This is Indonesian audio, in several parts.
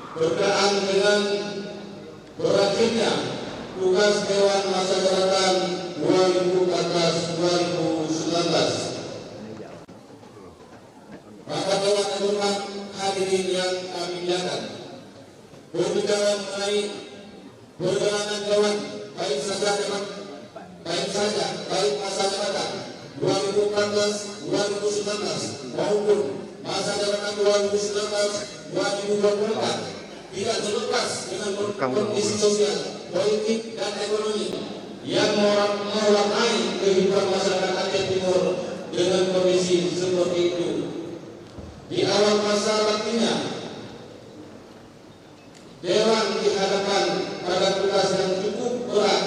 berkenaan dengan berakhirnya tugas Dewan Masyarakatan 2014-2019. Para Dewan Hormat hadirin yang kami muliakan, berbicara mengenai perjalanan Dewan baik masa jabatan 2014-2019 maupun masa jabatan 2019-2024 tidak terlepas dengan kondisi sosial, politik, dan ekonomi yang mewarnai kehidupan masyarakat Aceh Timur dengan kondisi seperti itu. Di awal masa baktinya, Dewan dihadapkan pada tugas yang cukup berat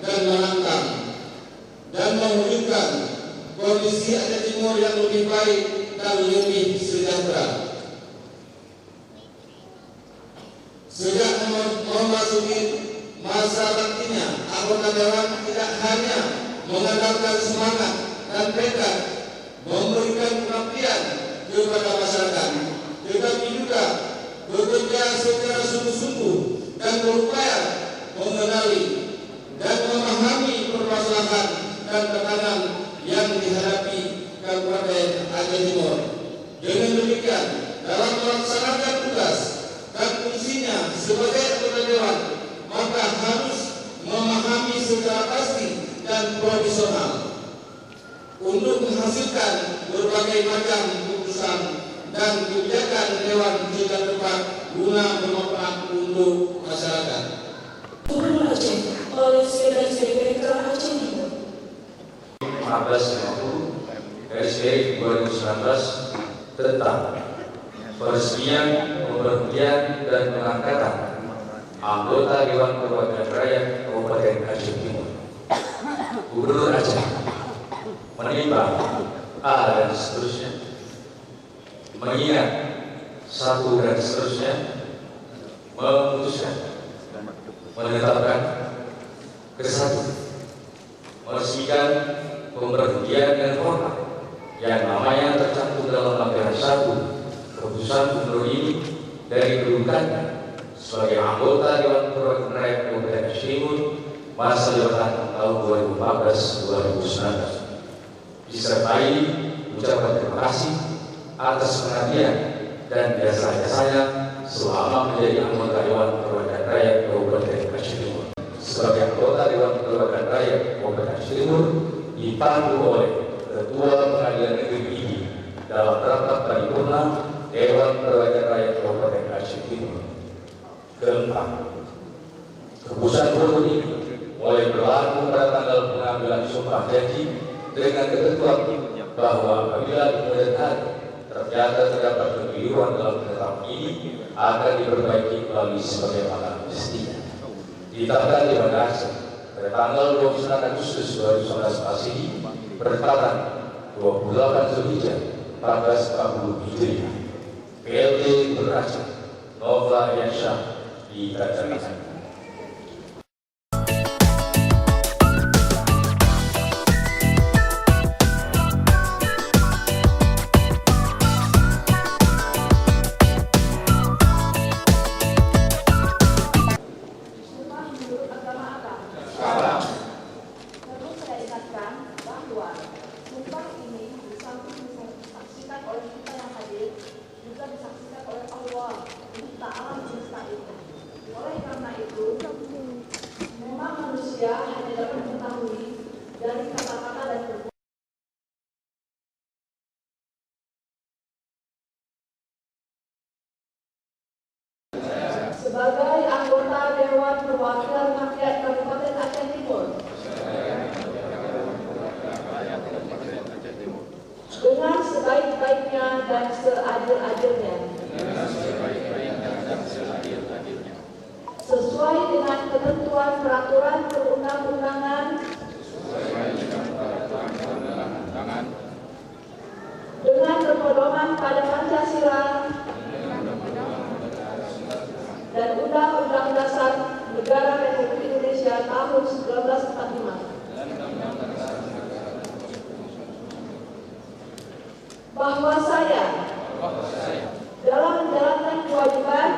dan menantang, dan mewujudkan kondisi Aceh Timur yang lebih baik dan lebih sejahtera. Sejak memasuki masa baktinya, anggota Dewan tidak hanya mengandalkan semangat dan tekad memberikan pengabdian kepada masyarakat, tetapi juga bekerja secara sungguh-sungguh dan berupaya mengenali dan memahami permasalahan dan tekanan yang dihadapi Kabupaten Aceh Timur. Dengan demikian, dalam melaksanakan tugas dan fungsinya sebagai anggota Dewan, maka harus memahami secara pasti dan profesional untuk menghasilkan berbagai macam keputusan dan kebijakan Dewan tingkat tempat guna bermanfaat untuk masyarakat. Gubernur Aceh oleh Sekretaris DPRD Aceh Timur 1550/2019 tentang peresmian, pemberhentian, dan pengangkatan anggota Dewan Perwakilan Rakyat Kabupaten Aceh Timur. Gubernur Aceh menimbang A dan seterusnya, mengingat satu dan seterusnya, memutuskan menetapkan ke-1, meresmikan pemberhentian dan hormat yang namanya tercantum dalam lampiran 1 keputusan gubernur ini dari kedudukannya sebagai anggota Dewan Perwakilan Rakyat Kabupaten Aceh Timur masa jabatan tahun 2014-2019, disertai ucapan terima kasih atas perhatian dan jasa-jasanya selama menjadi anggota Dewan Perwakilan Rakyat Kabupaten Aceh Timur. Sebagai anggota Dewan Perwakilan Rakyat Kabupaten Aceh Timur dipandu oleh Ketua Pengadilan Negeri ini dalam rapat paripurna Dewan Perwakilan Rakyat Kabupaten Aceh Timur. Keempat, keputusan gubernur ini mulai berlaku pada tanggal pengambilan sumpah janji dengan ketentuan bahwa apabila di kemudian hari ternyata terdapat kekeliruan dalam penetapan ini akan diperbaiki melalui sebagaimana mestinya. Ditambahkan di Aceh pada tanggal 29 Agustus 2019 Masehi bertepatan 28 Zulhijjah 1440 Hijriah. PLT Gubernur Aceh Nova Yansyah ditandatangani. sebagai anggota Dewan Perwakilan Rakyat Kabupaten Aceh Timur dengan sebaik-baiknya dan seadil-adilnya sesuai dengan ketentuan peraturan perundang-undangan dengan berpedoman pada Pancasila dan Undang-Undang Dasar Negara Republik Indonesia tahun 1945. Bahwa saya dalam menjalankan kewajiban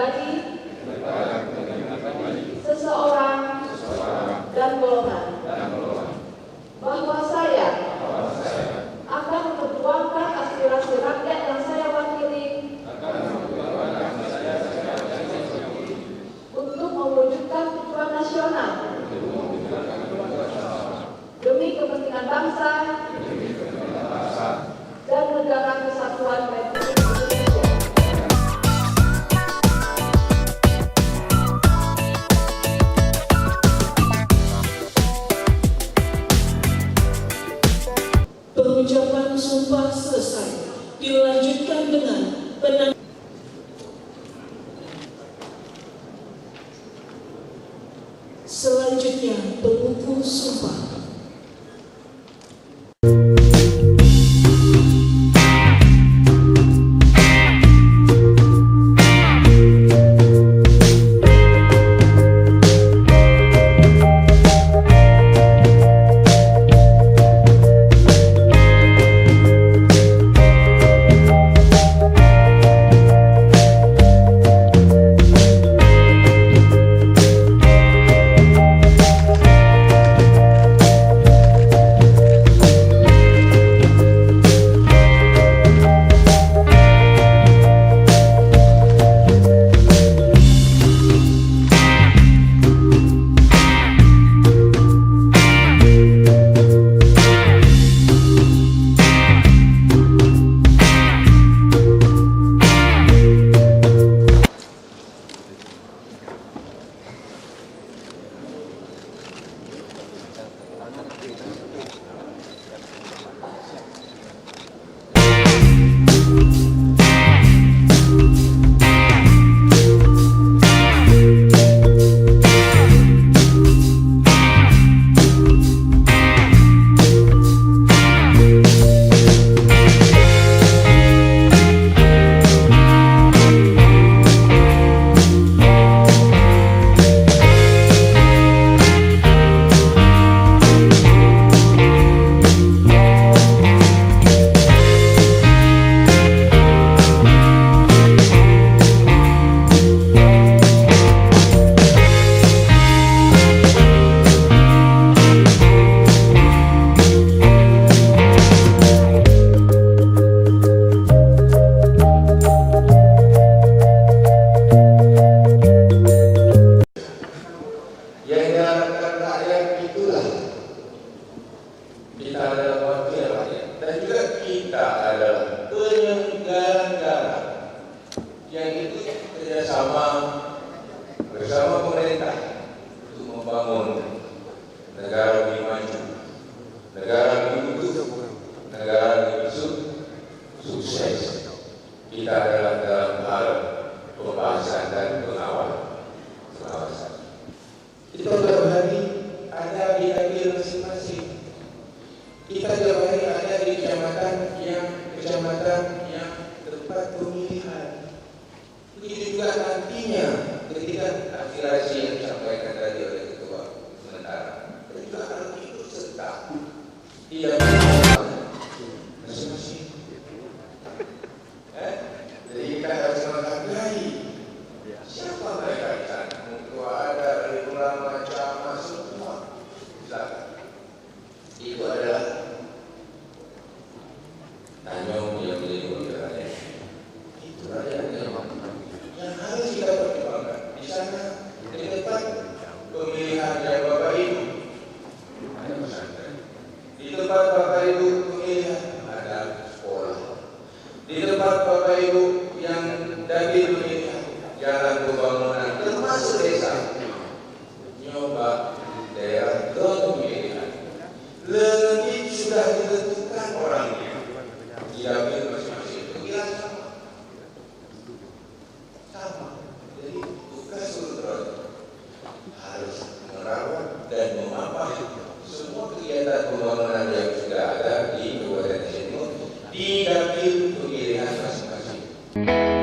pribadi, seseorang, dan golongan, bahwa saya akan memperjuangkan aspirasi rakyat yang saya wakili untuk mewujudkan tujuan nasional demi kepentingan bangsa dan negara kesatuan Republik Indonesia. Pengucapan sumpah selesai, dilanjutkan dengan selanjutnya pengukuh sumpah. Kita adalah wakil rakyat dan juga kita adalah penyelenggara negara yang itu kerjasama bersama pemerintah untuk membangun negara lebih maju, negara lebih utuh, negara lebih sukses. Kita adalah dalam hal pembahasan dan pengawasan. Kita tiap hari ada di dapil masing-masing. Kita tiap hari ada di kecamatan yang tempat pemilihan. Begitu juga nantinya ketika aspirasi yang disampaikan tadi oleh Ketua sementara, kita juga harus ikut serta di dapil masing-masing. Jadi kita harus menghargai siapa mereka di sana. Ketua ada dari ulama, jamaah semua. Itu adalah Tanjung yang menjadi wakil rakyat. Itu rakyat yang harus kita pertimbangkan. Di sana di tempat pemilihan dari Bapak Ibu ada pesantren. Di tempat Bapak Ibu pemilihan ada sekolah. Di tempat Bapak Ibu yang dapil pemilihan jalan pembangunan termasuk desa. Nyoba daerah pemilihan. Lebih sudah ditentukan orangnya. Di dapil masing-masing itu kira sama. Jadi tugas kontrol harus merawat dan memapah semua kegiatan pembangunan yang sudah ada di Kabupaten Timur di dapil pemilihan masing-masing.